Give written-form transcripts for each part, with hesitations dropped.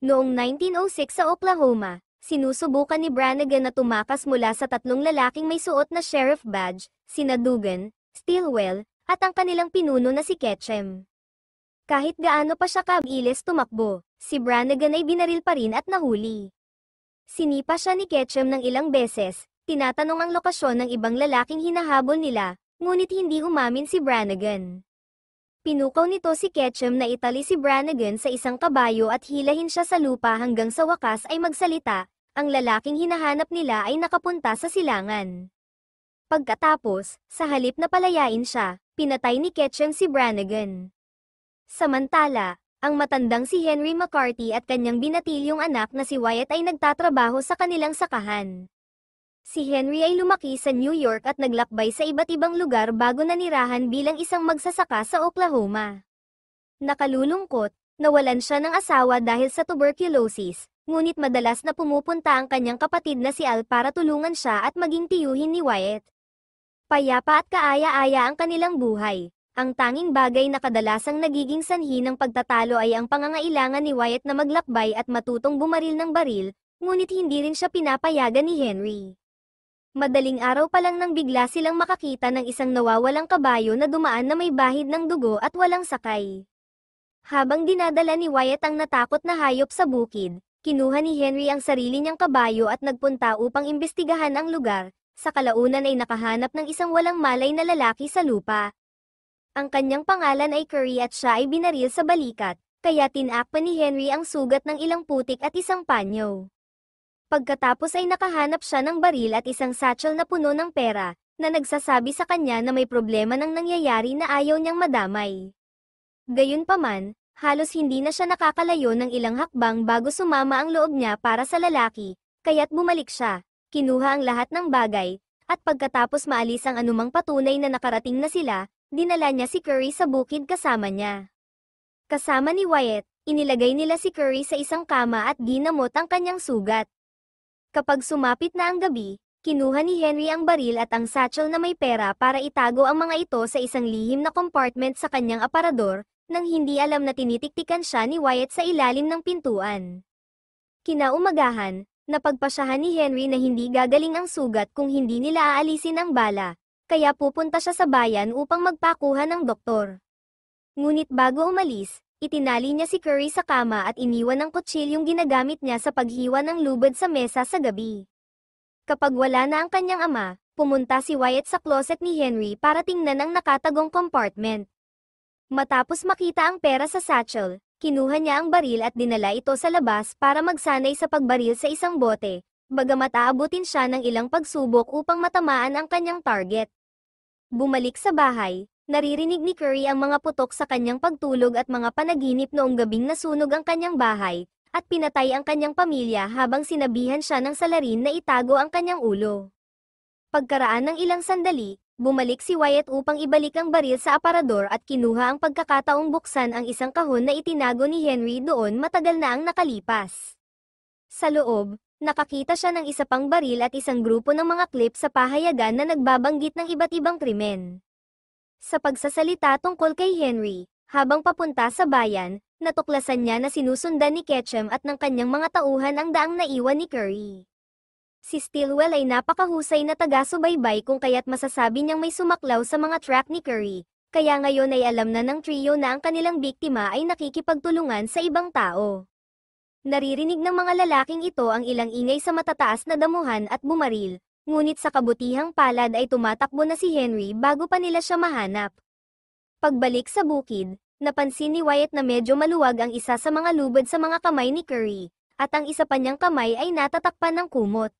Noong 1906 sa Oklahoma, sinusubukan ni Brannigan na tumakas mula sa tatlong lalaking may suot na sheriff badge, sina Dugan, Stilwell, at ang kanilang pinuno na si Ketchum. Kahit gaano pa siya kabilis tumakbo, si Brannigan ay binaril pa rin at nahuli. Sinipa siya ni Ketchum ng ilang beses, tinatanong ang lokasyon ng ibang lalaking hinahabol nila, ngunit hindi umamin si Brannigan. Pinukaw nito si Ketchum na itali si Brannigan sa isang kabayo at hilahin siya sa lupa hanggang sa wakas ay magsalita, ang lalaking hinahanap nila ay nakapunta sa silangan. Pagkatapos, sa halip na palayain siya, pinatay ni Ketchum si Brannigan. Samantala, ang matandang si Henry McCarthy at kanyang binatilyong anak na si Wyatt ay nagtatrabaho sa kanilang sakahan. Si Henry ay lumaki sa New York at naglakbay sa iba't ibang lugar bago nanirahan bilang isang magsasaka sa Oklahoma. Nakalulungkot, nawalan siya ng asawa dahil sa tuberculosis, ngunit madalas na pumupunta ang kanyang kapatid na si Al para tulungan siya at maging tiyuhin ni Wyatt. Payapa at kaaya-aya ang kanilang buhay. Ang tanging bagay na kadalasang nagiging sanhi ng pagtatalo ay ang pangangailangan ni Wyatt na maglakbay at matutong bumaril ng baril, ngunit hindi rin siya pinapayagan ni Henry. Madaling araw pa lang nang bigla silang makakita ng isang nawawalang kabayo na dumaan na may bahid ng dugo at walang sakay. Habang dinadala ni Wyatt ang natakot na hayop sa bukid, kinuha ni Henry ang sarili niyang kabayo at nagpunta upang imbestigahan ang lugar. Sa kalaunan ay nakahanap ng isang walang malay na lalaki sa lupa. Ang kanyang pangalan ay Curry at siya ay binaril sa balikat, kaya tinakpan ni Henry ang sugat ng ilang putik at isang panyo. Pagkatapos ay nakahanap siya ng baril at isang satchel na puno ng pera, na nagsasabi sa kanya na may problema nang nangyayari na ayaw niyang madamay. Gayunpaman, halos hindi na siya nakakalayo ng ilang hakbang bago sumama ang loob niya para sa lalaki, kaya't bumalik siya, kinuha ang lahat ng bagay, at pagkatapos maalis ang anumang patunay na nakarating na sila, dinala niya si Curry sa bukid kasama niya. Kasama ni Wyatt, inilagay nila si Curry sa isang kama at ginamot ang kanyang sugat. Kapag sumapit na ang gabi, kinuha ni Henry ang baril at ang satchel na may pera para itago ang mga ito sa isang lihim na compartment sa kanyang aparador, nang hindi alam na tinitiktikan siya ni Wyatt sa ilalim ng pintuan. Kinaumagahan, napagpasyahan ni Henry na hindi gagaling ang sugat kung hindi nila aalisin ang bala, kaya pupunta siya sa bayan upang magpakuha ng doktor. Ngunit bago umalis, itinali niya si Curry sa kama at iniwan ang kutsilyong ginagamit niya sa paghiwa ng lubid sa mesa sa gabi. Kapag wala na ang kanyang ama, pumunta si Wyatt sa closet ni Henry para tingnan ang nakatagong compartment. Matapos makita ang pera sa satchel, kinuha niya ang baril at dinala ito sa labas para magsanay sa pagbaril sa isang bote, bagamat aabutin siya ng ilang pagsubok upang matamaan ang kanyang target. Bumalik sa bahay, naririnig ni Curry ang mga putok sa kanyang pagtulog at mga panaginip noong gabing nasunog ang kanyang bahay, at pinatay ang kanyang pamilya habang sinabihan siya ng salarin na itago ang kanyang ulo. Pagkaraan ng ilang sandali, bumalik si Wyatt upang ibalik ang baril sa aparador at kinuha ang pagkakataong buksan ang isang kahon na itinago ni Henry doon matagal na ang nakalipas. Sa loob, nakakita siya ng isa pang baril at isang grupo ng mga clip sa pahayagan na nagbabanggit ng iba't ibang krimen. Sa pagsasalita tungkol kay Henry, habang papunta sa bayan, natuklasan niya na sinusundan ni Ketchum at ng kanyang mga tauhan ang daang naiwan ni Curry. Si Stilwell ay napakahusay na taga-subaybay kung kaya't masasabi niyang may sumaklaw sa mga track ni Curry, kaya ngayon ay alam na ng trio na ang kanilang biktima ay nakikipagtulungan sa ibang tao. Naririnig ng mga lalaking ito ang ilang ingay sa matataas na damuhan at bumaril, ngunit sa kabutihang palad ay tumatakbo na si Henry bago pa nila siya mahanap. Pagbalik sa bukid, napansin ni Wyatt na medyo maluwag ang isa sa mga lubid sa mga kamay ni Curry, at ang isa pa niyang kamay ay natatakpan ng kumot.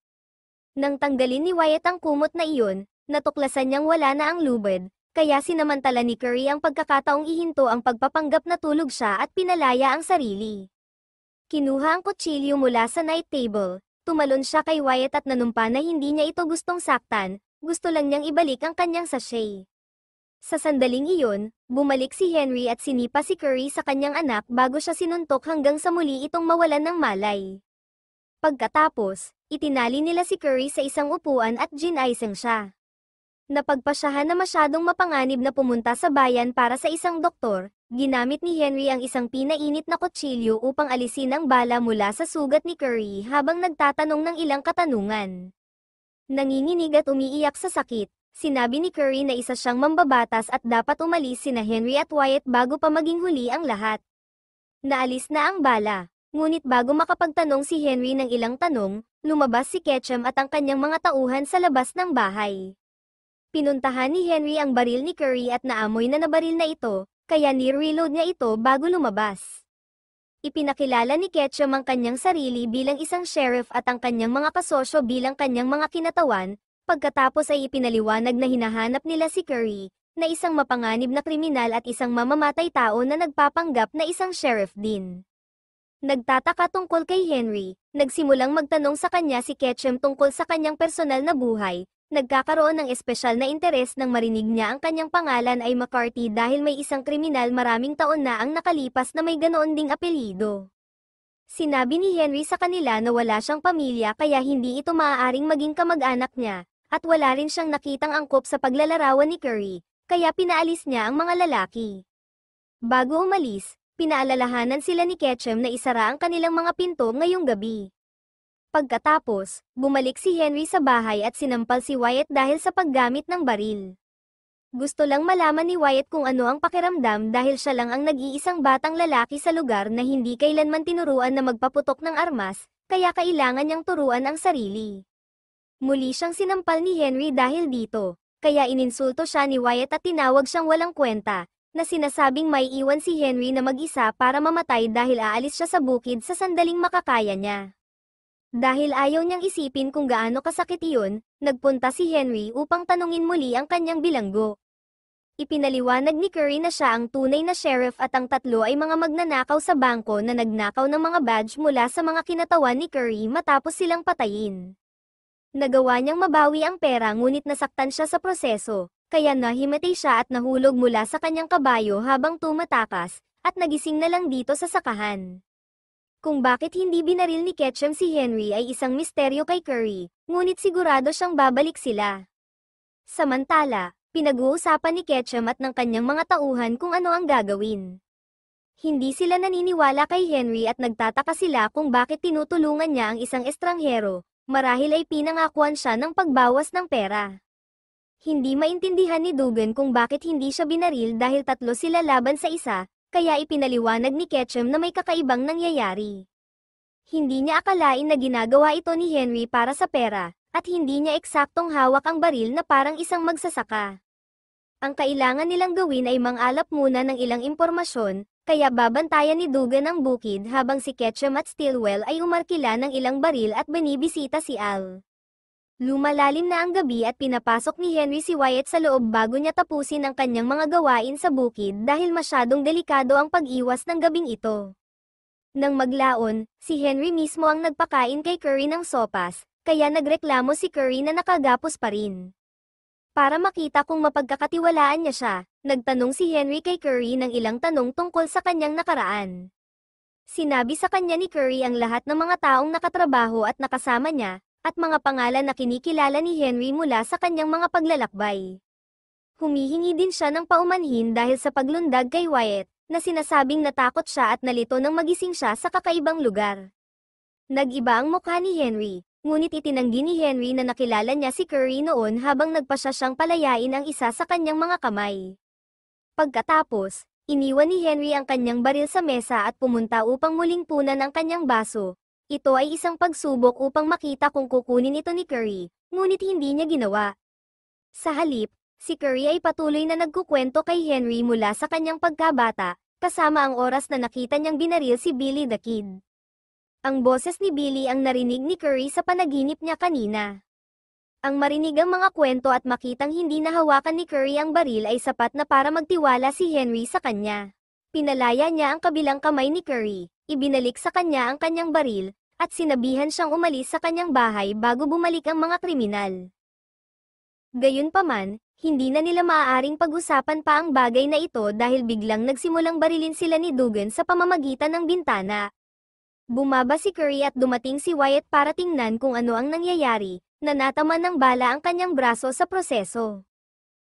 Nang tanggalin ni Wyatt ang kumot na iyon, natuklasan niyang wala na ang lubid, kaya sinamantala ni Curry ang pagkakataong ihinto ang pagpapanggap na tulog siya at pinalaya ang sarili. Kinuha ang kutsilyo mula sa night table, tumalon siya kay Wyatt at nanumpa na hindi niya ito gustong saktan, gusto lang niyang ibalik ang kanyang sachet. Sa sandaling iyon, bumalik si Henry at sinipa si Curry sa kanyang anak bago siya sinuntok hanggang sa muli itong mawalan ng malay. Pagkatapos, itinali nila si Curry sa isang upuan at ginaisang siya. Napagpasyahan na masyadong mapanganib na pumunta sa bayan para sa isang doktor, Ginamit ni Henry ang isang pinainit na kutsilyo upang alisin ang bala mula sa sugat ni Curry habang nagtatanong ng ilang katanungan. Nanginginig at umiiyak sa sakit, sinabi ni Curry na isa siyang mambabatas at dapat umalis sina Henry at Wyatt bago pa maging huli ang lahat. Naalis na ang bala, ngunit bago makapagtanong si Henry ng ilang tanong, lumabas si Ketchum at ang kanyang mga tauhan sa labas ng bahay. Pinuntahan ni Henry ang baril ni Curry at naamoy na nabaril na ito, kaya ni-reload niya ito bago lumabas. Ipinakilala ni Ketchum ang kanyang sarili bilang isang sheriff at ang kanyang mga kasosyo bilang kanyang mga kinatawan, pagkatapos ay ipinaliwanag na hinahanap nila si Curry, na isang mapanganib na kriminal at isang mamamatay tao na nagpapanggap na isang sheriff din. Nagtataka tungkol kay Henry, nagsimulang magtanong sa kanya si Ketchum tungkol sa kanyang personal na buhay. Nagkakaroon ng espesyal na interes nang marinig niya ang kanyang pangalan ay McCarthy dahil may isang kriminal maraming taon na ang nakalipas na may ganoon ding apelyido. Sinabi ni Henry sa kanila na wala siyang pamilya kaya hindi ito maaaring maging kamag-anak niya, at wala rin siyang nakitang angkop sa paglalarawan ni Curry, kaya pinaalis niya ang mga lalaki. Bago umalis, pinaalalahanan sila ni Ketchum na isara ang kanilang mga pinto ngayong gabi. Pagkatapos, bumalik si Henry sa bahay at sinampal si Wyatt dahil sa paggamit ng baril. Gusto lang malaman ni Wyatt kung ano ang pakiramdam dahil siya lang ang nag-iisang batang lalaki sa lugar na hindi kailanman tinuruan na magpaputok ng armas, kaya kailangan niyang turuan ang sarili. Muli siyang sinampal ni Henry dahil dito, kaya ininsulto siya ni Wyatt at tinawag siyang walang kwenta, na sinasabing may iwan si Henry na mag-isa para mamatay dahil aalis siya sa bukid sa sandaling makakaya niya. Dahil ayaw niyang isipin kung gaano kasakit iyon, nagpunta si Henry upang tanungin muli ang kanyang bilanggo. Ipinaliwanag ni Curry na siya ang tunay na sheriff at ang tatlo ay mga magnanakaw sa bangko na nagnakaw ng mga badge mula sa mga kinatawan ni Curry matapos silang patayin. Nagawa niyang mabawi ang pera ngunit nasaktan siya sa proseso, kaya nahimatay siya at nahulog mula sa kanyang kabayo habang tumatakas, at nagising na lang dito sa sakahan. Kung bakit hindi binaril ni Ketchum si Henry ay isang misteryo kay Curry, ngunit sigurado siyang babalik sila. Samantala, pinag-uusapan ni Ketchum at ng kanyang mga tauhan kung ano ang gagawin. Hindi sila naniniwala kay Henry at nagtataka sila kung bakit tinutulungan niya ang isang estranghero, marahil ay pinangakuan siya ng pagbawas ng pera. Hindi maintindihan ni Dugan kung bakit hindi siya binaril dahil tatlo sila laban sa isa, kaya ipinaliwanag ni Ketchum na may kakaibang nangyayari. Hindi niya akalain na ginagawa ito ni Henry para sa pera, at hindi niya eksaktong hawak ang baril na parang isang magsasaka. Ang kailangan nilang gawin ay mangalap muna ng ilang impormasyon, kaya babantayan ni Dugan ang bukid habang si Ketchum at Stillwell ay umarkila ng ilang baril at binibisita si Al. Lumalalim na ang gabi at pinapasok ni Henry si Wyatt sa loob bago niya tapusin ang kanyang mga gawain sa bukid dahil masyadong delikado ang pag-iwas ng gabing ito. Nang maglaon, si Henry mismo ang nagpakain kay Curry ng sopas, kaya nagreklamo si Curry na nakagapos pa rin. Para makita kung mapagkakatiwalaan niya siya, nagtanong si Henry kay Curry ng ilang tanong tungkol sa kanyang nakaraan. Sinabi sa kanya ni Curry ang lahat ng mga taong nakatrabaho at nakasama niya, at mga pangalan na kinikilala ni Henry mula sa kanyang mga paglalakbay. Humihingi din siya ng paumanhin dahil sa paglundag kay Wyatt, na sinasabing natakot siya at nalito nang magising siya sa kakaibang lugar. Nag-iba ang mukha ni Henry, ngunit itinanggi ni Henry na nakilala niya si Curry noon habang nagpasya siyang palayain ang isa sa kanyang mga kamay. Pagkatapos, iniwan ni Henry ang kanyang baril sa mesa at pumunta upang muling punan ang kanyang baso. Ito ay isang pagsubok upang makita kung kukunin ito ni Curry, ngunit hindi niya ginawa. Sa halip, si Curry ay patuloy na nagkukwento kay Henry mula sa kanyang pagkabata, kasama ang oras na nakita niyang binaril si Billy the Kid. Ang boses ni Billy ang narinig ni Curry sa panaginip niya kanina. Ang marinig ang mga kwento at makitang hindi nahawakan ni Curry ang baril ay sapat na para magtiwala si Henry sa kanya. Pinalaya niya ang kabilang kamay ni Curry, ibinalik sa kanya ang kanyang baril, at sinabihan siyang umalis sa kanyang bahay bago bumalik ang mga kriminal. Gayunpaman, hindi na nila maaaring pag-usapan pa ang bagay na ito dahil biglang nagsimulang barilin sila ni Dugan sa pamamagitan ng bintana. Bumaba si Curry at dumating si Wyatt para tingnan kung ano ang nangyayari, na nataman ng bala ang kanyang braso sa proseso.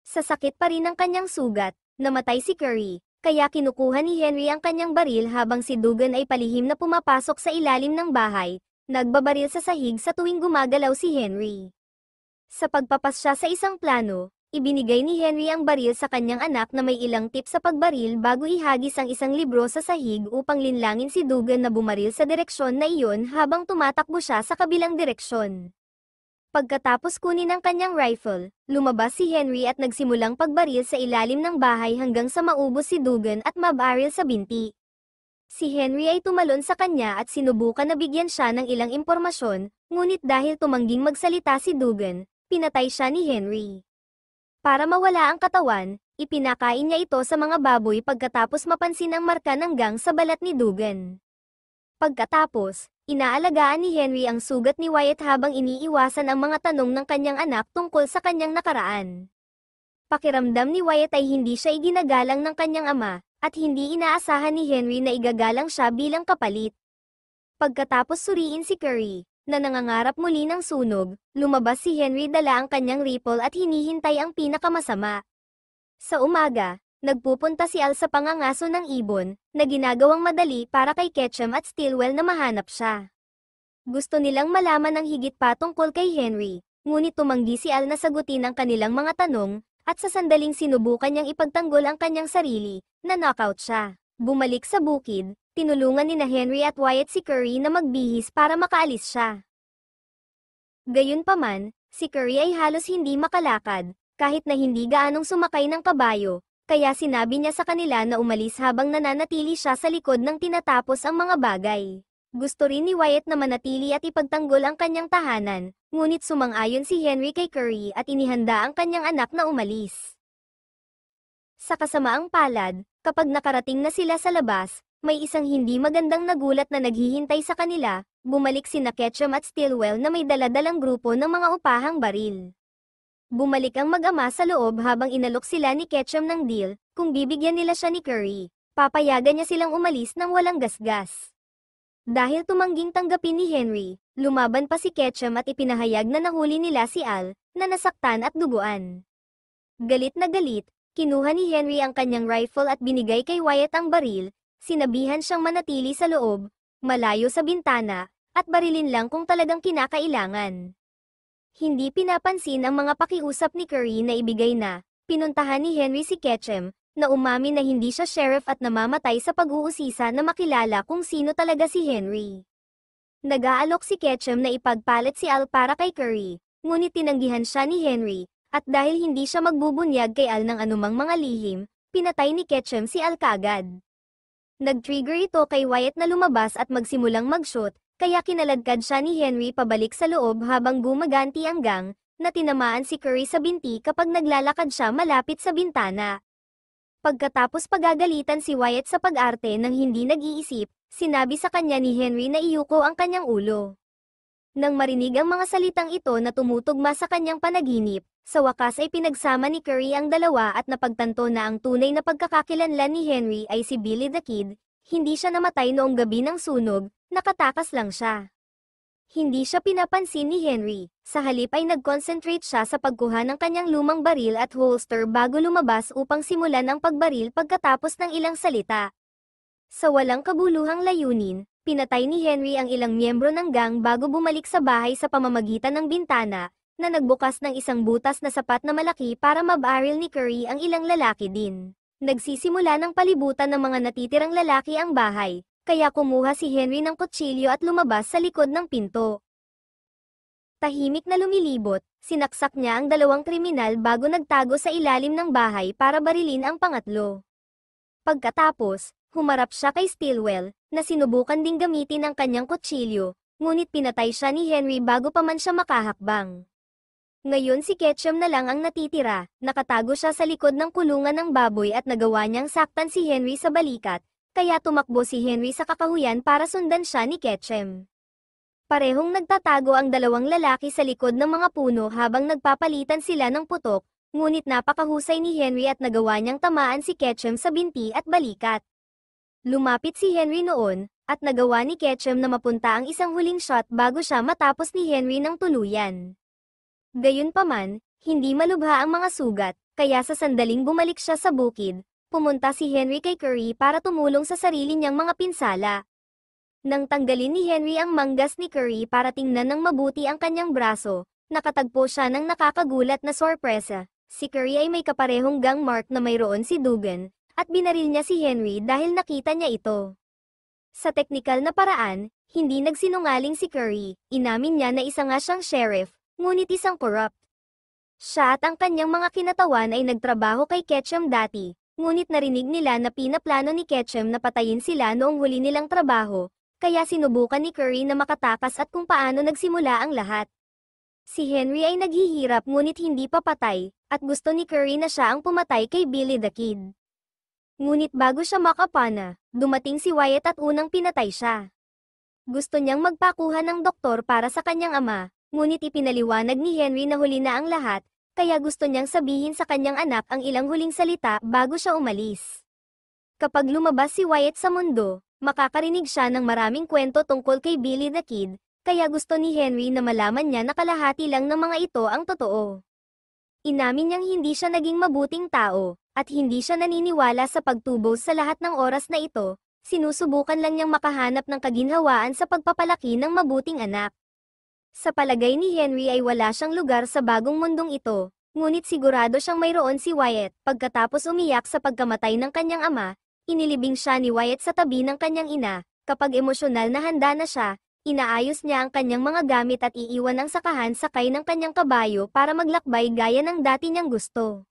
Sa sakit pa rin ang kanyang sugat, namatay si Curry, kaya kinukuha ni Henry ang kanyang baril habang si Dugan ay palihim na pumapasok sa ilalim ng bahay, nagbabaril sa sahig sa tuwing gumagalaw si Henry. Sa pagpapasya sa isang plano, ibinigay ni Henry ang baril sa kanyang anak na may ilang tip sa pagbaril bago ihagis ang isang libro sa sahig upang linlangin si Dugan na bumaril sa direksyon na iyon habang tumatakbo siya sa kabilang direksyon. Pagkatapos kunin ang kanyang rifle, lumabas si Henry at nagsimulang pagbaril sa ilalim ng bahay hanggang sa maubos si Dugan at mabaril sa binti. Si Henry ay tumalon sa kanya at sinubukan na bigyan siya ng ilang impormasyon, ngunit dahil tumangging magsalita si Dugan, pinatay siya ni Henry. Para mawala ang katawan, ipinakain niya ito sa mga baboy pagkatapos mapansin ang marka ng gang sa balat ni Dugan. Pagkatapos, inaalagaan ni Henry ang sugat ni Wyatt habang iniiwasan ang mga tanong ng kanyang anak tungkol sa kanyang nakaraan. Pakiramdam ni Wyatt ay hindi siya iginagalang ng kanyang ama, at hindi inaasahan ni Henry na igagalang siya bilang kapalit. Pagkatapos suriin si Curry, na nangangarap muli ng sunog, lumabas si Henry dala ang kanyang rifle at hinihintay ang pinakamasama. Sa umaga, nagpupunta si Al sa pangangaso ng ibon, na ginagawang madali para kay Ketchum at Stillwell na mahanap siya. Gusto nilang malaman ang higit pa tungkol kay Henry, ngunit tumanggi si Al na sagutin ang kanilang mga tanong, at sa sandaling sinubukan niyang ipagtanggol ang kanyang sarili, na knockout siya. Bumalik sa bukid, tinulungan ni Henry at Wyatt si Curry na magbihis para makaalis siya. Gayunpaman, si Curry ay halos hindi makalakad, kahit na hindi gaanong sumakay ng kabayo, kaya sinabi niya sa kanila na umalis habang nananatili siya sa likod ng tinatapos ang mga bagay. Gusto rin ni Wyatt na manatili at ipagtanggol ang kanyang tahanan, ngunit sumang-ayon si Henry kay Curry at inihanda ang kanyang anak na umalis. Sa kasamaang palad, kapag nakarating na sila sa labas, may isang hindi magandang nagulat na naghihintay sa kanila, bumalik sina Ketchum at Stillwell na may daladalang grupo ng mga upahang baril. Bumalik ang mag-ama sa loob habang inalok sila ni Ketchum ng deal, kung bibigyan nila siya ni Curry, papayagan niya silang umalis ng walang gasgas. Dahil tumangging tanggapin ni Henry, lumaban pa si Ketchum at ipinahayag na nahuli nila si Al, na nasaktan at duguan. Galit na galit, kinuha ni Henry ang kanyang rifle at binigay kay Wyatt ang baril, sinabihan siyang manatili sa loob, malayo sa bintana, at barilin lang kung talagang kinakailangan. Hindi pinapansin ang mga pakiusap ni Curry na ibigay na, pinuntahan ni Henry si Ketchum, na umamin na hindi siya sheriff at namamatay sa pag-uusisa na makilala kung sino talaga si Henry. Nag-aalok si Ketchum na ipagpalit si Al para kay Curry, ngunit tinanggihan siya ni Henry, at dahil hindi siya magbubunyag kay Al ng anumang mga lihim, pinatay ni Ketchum si Al kaagad. Nag-trigger ito kay Wyatt na lumabas at magsimulang mag-shoot, kaya kinaladkad siya ni Henry pabalik sa loob habang gumaganti ang gang, na tinamaan si Curry sa binti kapag naglalakad siya malapit sa bintana. Pagkatapos pagagalitan si Wyatt sa pag-arte ng hindi nag-iisip, sinabi sa kanya ni Henry na iyuko ang kanyang ulo. Nang marinig ang mga salitang ito na tumutugma sa kanyang panaginip, sa wakas ay pinagsama ni Curry ang dalawa at napagtanto na ang tunay na pagkakakilanlan ni Henry ay si Billy the Kid. Hindi siya namatay noong gabi ng sunog, nakatakas lang siya. Hindi siya pinapansin ni Henry, sa halip ay nag-concentrate siya sa pagkuha ng kanyang lumang baril at holster bago lumabas upang simulan ang pagbaril pagkatapos ng ilang salita. Sa walang kabuluhang layunin, pinatay ni Henry ang ilang miyembro ng gang bago bumalik sa bahay sa pamamagitan ng bintana, na nagbukas ng isang butas na sapat na malaki para mabaril ni Curry ang ilang lalaki din. Nagsisimula ng palibutan ng mga natitirang lalaki ang bahay, kaya kumuha si Henry ng kutsilyo at lumabas sa likod ng pinto. Tahimik na lumilibot, sinaksak niya ang dalawang kriminal bago nagtago sa ilalim ng bahay para barilin ang pangatlo. Pagkatapos, humarap siya kay Stillwell, na sinubukan ding gamitin ang kanyang kutsilyo, ngunit pinatay siya ni Henry bago pa man siya makahakbang. Ngayon si Ketchum na lang ang natitira, nakatago siya sa likod ng kulungan ng baboy at nagawa niyang saktan si Henry sa balikat, kaya tumakbo si Henry sa kakahuyan para sundan siya ni Ketchum. Parehong nagtatago ang dalawang lalaki sa likod ng mga puno habang nagpapalitan sila ng putok, ngunit napakahusay ni Henry at nagawa niyang tamaan si Ketchum sa binti at balikat. Lumapit si Henry noon, at nagawa ni Ketchum na mapunta ang isang huling shot bago siya matapos ni Henry ng tuluyan. Gayunpaman, hindi malubha ang mga sugat, kaya sa sandaling bumalik siya sa bukid, pumunta si Henry kay Curry para tumulong sa sarili niyang mga pinsala. Nang tanggalin ni Henry ang manggas ni Curry para tingnan ng mabuti ang kanyang braso, nakatagpo siya ng nakakagulat na sorpresa. Si Curry ay may kaparehong gang mark na mayroon si Dugan, at binaril niya si Henry dahil nakita niya ito. Sa teknikal na paraan, hindi nagsinungaling si Curry, inamin niya na isa nga siyang sheriff, ngunit isang corrupt. Siya at ang kanyang mga kinatawan ay nagtrabaho kay Ketchum dati, ngunit narinig nila na pinaplano ni Ketchum na patayin sila noong huli nilang trabaho, kaya sinubukan ni Curry na makatakas at kung paano nagsimula ang lahat. Si Henry ay naghihirap ngunit hindi pa patay, at gusto ni Curry na siya ang pumatay kay Billy the Kid. Ngunit bago siya makapana, dumating si Wyatt at unang pinatay siya. Gusto niyang magpakuha ng doktor para sa kanyang ama, ngunit ipinaliwanag ni Henry na huli na ang lahat, kaya gusto niyang sabihin sa kanyang anak ang ilang huling salita bago siya umalis. Kapag lumabas si Wyatt sa mundo, makakarinig siya ng maraming kwento tungkol kay Billy the Kid, kaya gusto ni Henry na malaman niya na kalahati lang ng mga ito ang totoo. Inamin niyang hindi siya naging mabuting tao, at hindi siya naniniwala sa pagtubos sa lahat ng oras na ito, sinusubukan lang niyang makahanap ng kaginhawaan sa pagpapalaki ng mabuting anak. Sa palagay ni Henry ay wala siyang lugar sa bagong mundong ito, ngunit sigurado siyang mayroon si Wyatt. Pagkatapos umiyak sa pagkamatay ng kanyang ama, inilibing siya ni Wyatt sa tabi ng kanyang ina. Kapag emosyonal na handa na siya, inaayos niya ang kanyang mga gamit at iiwan ang sakahan sakay ng kanyang kabayo para maglakbay gaya ng dati niyang gusto.